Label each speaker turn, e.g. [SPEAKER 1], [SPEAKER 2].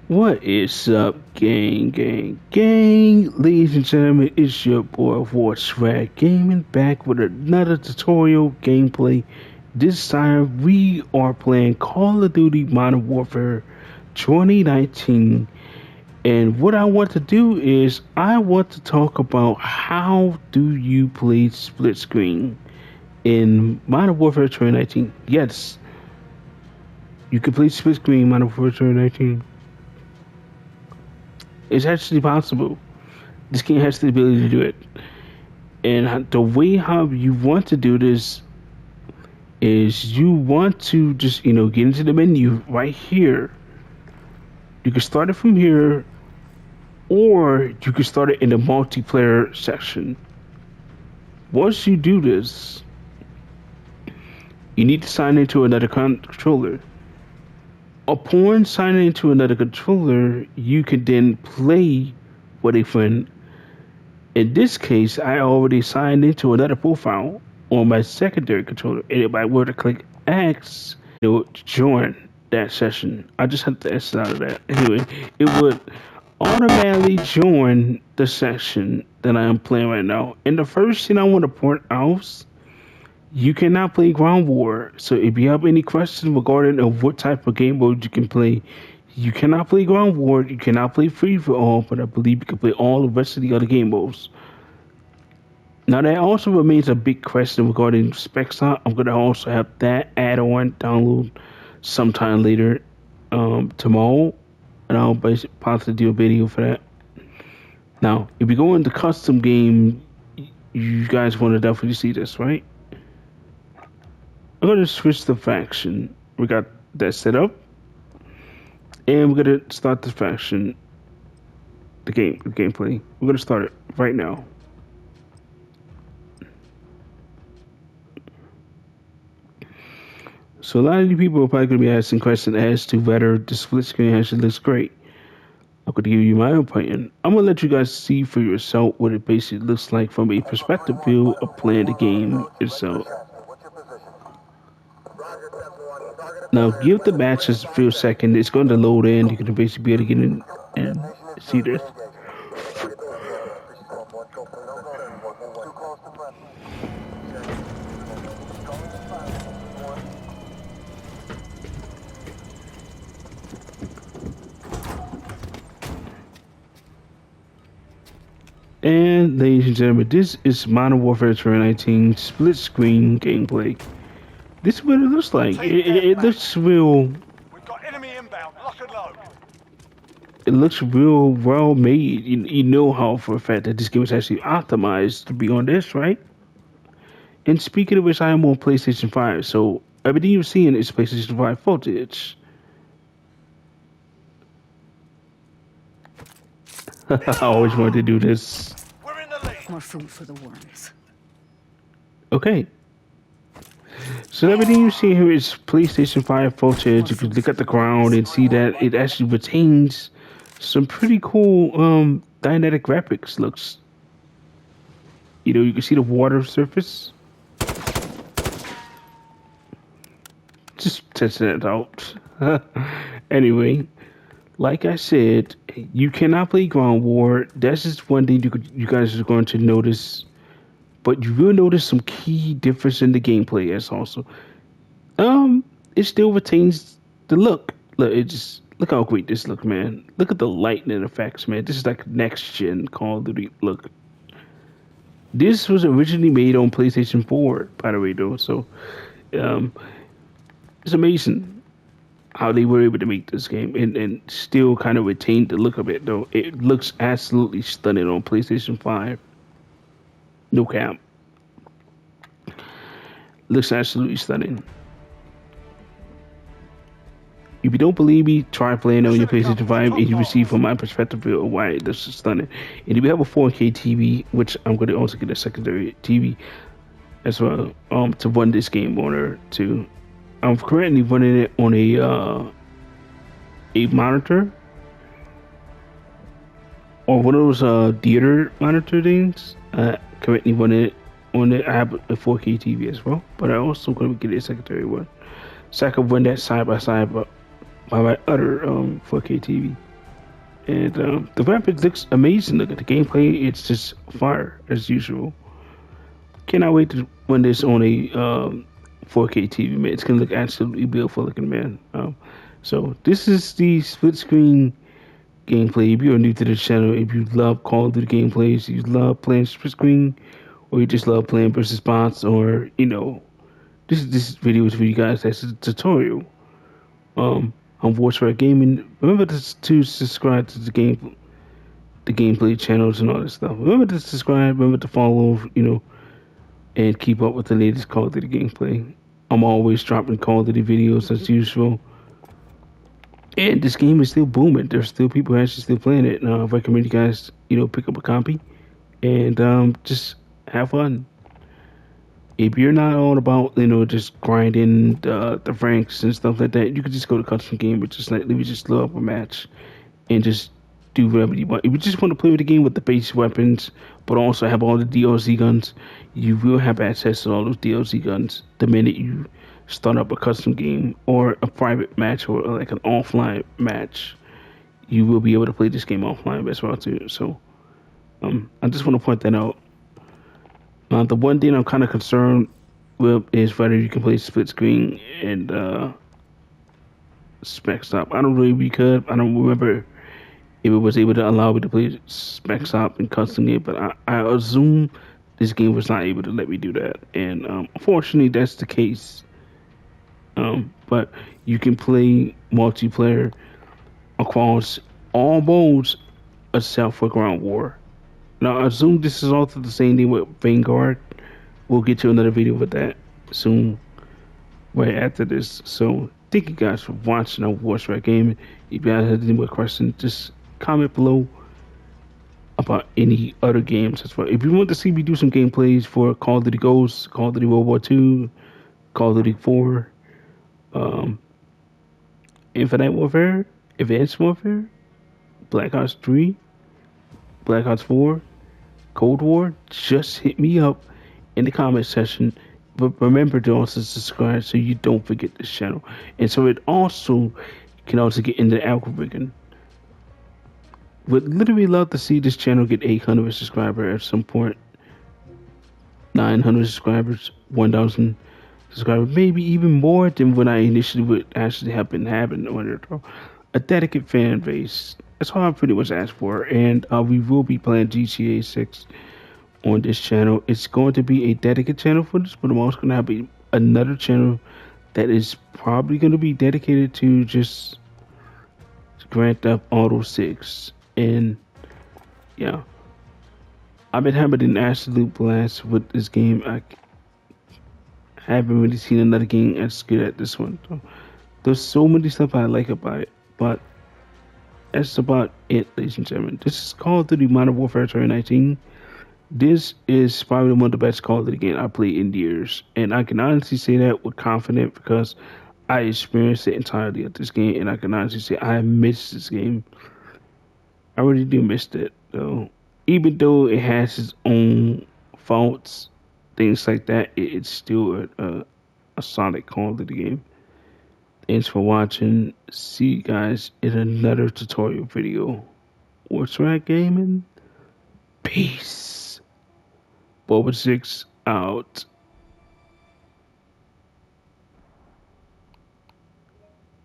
[SPEAKER 1] What is up, gang? Ladies and gentlemen, it's your boy Swag Gaming back with another tutorial gameplay. This time we are playing Call of Duty Modern Warfare 2019. And what I want to do is I want to talk about how do you play split screen in Modern Warfare 2019. Yes, you can play split screen Modern Warfare 2019. It's actually possible. This game has the ability to do it. And the way how you want to do this is you want to just, get into the menu right here. You can start it from here, or you can start it in the multiplayer section. Once you do this, you need to sign into another controller. Upon signing into another controller, you can then play with a friend. In this case, I already signed into another profile on my secondary controller, and if I were to click X, it would join that session. I just had to X out of that. Anyway, it would automatically join the session that I am playing right now. And the first thing I want to point out, you cannot play ground war. So if you have any questions regarding of what type of game mode you can play, you cannot play ground war, you cannot play free for all, but I believe you can play all the rest of the other game modes. Now that also remains a big question regarding specs. I'm gonna also have that add-on download sometime later tomorrow, and I'll possibly do a video for that. Now, if you go into custom game, you guys want to definitely see this, right? I'm gonna switch the faction. We got that set up. And we're gonna start the faction, the gameplay. We're gonna start it right now. So a lot of you people are probably gonna be asking questions as to whether the split screen actually looks great. I'm gonna give you my opinion. I'm gonna let you guys see for yourself what it basically looks like from a perspective view of playing the game itself. Now, give the match just a few seconds. It's going to load in. You're going to basically be able to get in and see this. And ladies and gentlemen, this is Modern Warfare 2019 split screen gameplay. This is what it looks like. It looks real.
[SPEAKER 2] We've got enemy inbound. Lock and load.
[SPEAKER 1] It looks real well made. You know how for a fact that this game is actually optimized to be on this, right? And speaking of which, I am on PlayStation 5, so everything you're seeing is PlayStation 5 footage. I always wanted to do this.
[SPEAKER 2] We're in the lead.
[SPEAKER 3] More food for the worms.
[SPEAKER 1] Okay. So everything you see here is PlayStation 5 footage. You can look at the ground and see that it actually retains some pretty cool dynamic graphics looks. You know, you can see the water surface. Just testing it out. Anyway, like I said, you cannot play ground war. That's just one thing you guys are going to notice. But you will notice some key difference in the gameplay as also. It still retains the look. Look how great this looks, man. Look at the lightning effects, man. This is like next gen Call of Duty look. This was originally made on PlayStation 4, by the way, though. So, it's amazing how they were able to make this game and still kind of retain the look of it, though. It looks absolutely stunning on PlayStation 5. No cap. Looks absolutely stunning. If you don't believe me, try playing on your PlayStation 5 and you will see from my perspective why this is stunning. And if you have a 4K TV, which I'm going to also get a secondary TV as well, to run this game on there too. I'm currently running it on a monitor or one of those theater monitor things. Currently running it on it. I have a 4K TV as well, but I also going to get a secondary one, so I can run that side by side by my other 4K TV. And the graphics looks amazing. Look at the gameplay; it's just fire as usual. Cannot wait to when this on a 4K TV, man. It's gonna look absolutely beautiful looking, man. So this is the split screen gameplay. If you're new to the channel, if you love Call of Duty gameplays, you love playing split screen, or you just love playing versus bots, or this video is for you guys. That's a tutorial. On Warspire Gaming. Remember to subscribe to the gameplay channels and all this stuff. Remember to subscribe. Remember to follow. And keep up with the latest Call of Duty gameplay. I'm always dropping Call of Duty videos as usual. And this game is still booming. There's still people actually still playing it. And I recommend you guys, pick up a copy and just have fun. If you're not all about, just grinding the ranks and stuff like that, you could just go to custom game, but just let me just load up a match and just do whatever you want. If you just want to play with the game with the base weapons, but also have all the DLC guns, you will have access to all those DLC guns the minute you start up a custom game or a private match or like an offline match. You will be able to play this game offline as well too. So, I just want to point that out. The one thing I'm kind of concerned with is whether you can play split screen and spec stop. I don't really we could. I don't remember if it was able to allow me to play spec stop and custom game, but I assume this game was not able to let me do that. And unfortunately, that's the case. But you can play multiplayer across all modes except for ground war. Now, I assume this is also the same thing with Vanguard. We'll get to another video with that soon, right after this. So, thank you guys for watching on Warspire Gaming. If you guys have any more questions, just comment below about any other games as well. If you want to see me do some gameplays for Call of Duty Ghosts, Call of Duty World War II, Call of Duty 4, Infinite Warfare, Advanced Warfare, Black Ops 3, Black Ops 4, Cold War, just hit me up in the comment section. But remember to also subscribe so you don't forget this channel. And so it also can also get into the algorithm. Would literally love to see this channel get 800 subscribers at some point. 900 subscribers, 1,000 subscribers, maybe even more than what I initially would actually have been having on it. A dedicated fan base. That's all I pretty much asked for. And we will be playing GTA 6 on this channel. It's going to be a dedicated channel for this, but I'm also going to have another channel that is probably going to be dedicated to just Grand Theft Auto 6. And yeah, I've been having an absolute blast with this game. I haven't really seen another game as good as this one. So, there's so many stuff I like about it, but that's about it, ladies and gentlemen. This is Call of Duty Modern Warfare 2019. This is probably one of the best Call of Duty games I played in years, and I can honestly say that with confidence because I experienced the entirety of this game, and I can honestly say I missed this game. I really do miss it, though. Even though it has its own faults, things like that, it's still a solid Call of Duty game. Thanks for watching. See you guys in another tutorial video. What's right, gaming? Peace. Boba 6 out.